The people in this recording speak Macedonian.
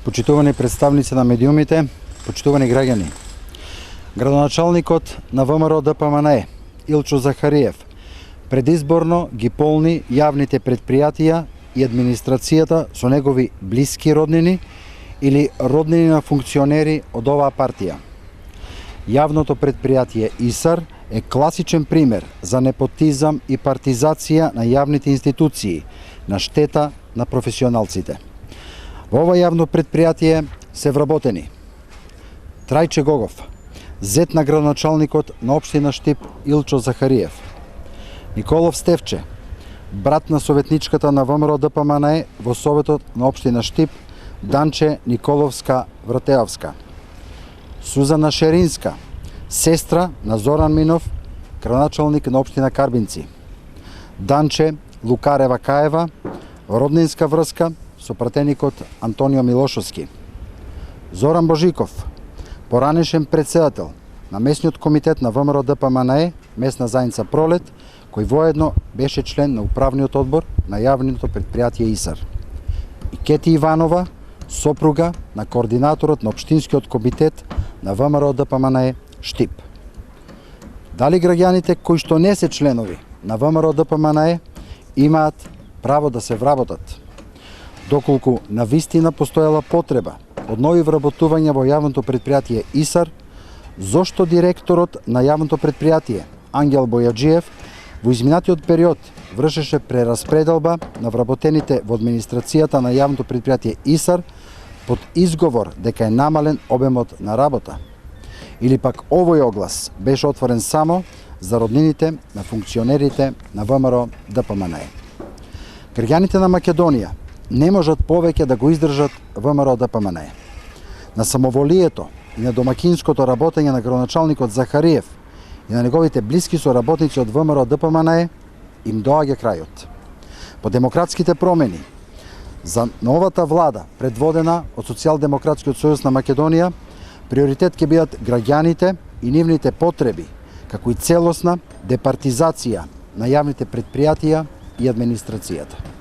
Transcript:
Почитувани представници на медиумите, почитувани граѓани. Градоначалникот на ВМРО ДПМНЕ, Илчо Захариев, предизборно ги полни јавните предпријатија и администрацијата со негови блиски роднини или роднини на функционери од оваа партија. Јавното предпријатие ИСАР е класичен пример за непотизам и партизација на јавните институции на штета на професионалците. Во ова јавно предпријатие се вработени Трајче Гогов, зет на градоначалникот на општина Штип Илчо Захариев; Николов Стефче, брат на советничката на ВМРО ДПМНЕ во Советот на општина Штип Данче Николовска Вратеовска; Сузана Шеринска, сестра на Зоран Минов, градоначалник на општина Карбинци; Данче Лукарева Каева, роднинска врска со пратеникот Антонио Милошовски; Зоран Божиков, поранешен председател на месниот комитет на ВМРО ДПМНЕ, месна заедница Пролет, кој воедно беше член на управниот одбор на јавното предпријатие ИСАР; и Кети Иванова, сопруга на координаторот на општинскиот комитет на ВМРО ДПМНЕ Штип. Дали граѓаните кои што не се членови на ВМРО ДПМНЕ имаат право да се вработат? Доколку навистина постоела потреба од нови вработувања во јавното предпријатие ИСАР, зошто директорот на јавното предпријатие Ангел Бојаджиев во изминатиот период вршеше прераспределба на вработените во администрацијата на јавното предпријатие ИСАР под изговор дека е намален обемот на работа? Или пак овој оглас беше отворен само за роднините на функционерите на ВМРО ДПМНЕ? Граѓаните на Македонија не можат повеќе да го издржат ВМРО ДПМНЕ. На самоволието и на домакинското работење на градоначалникот Захариев и на неговите блиски соработници од ВМРО ДПМНЕ им доаѓа крајот. По демократските промени за новата влада, предводена од Социјалдемократскиот сојуз на Македонија, приоритет ќе бидат граѓаните и нивните потреби, како и целосна департизација на јавните предпријатија и администрацијата.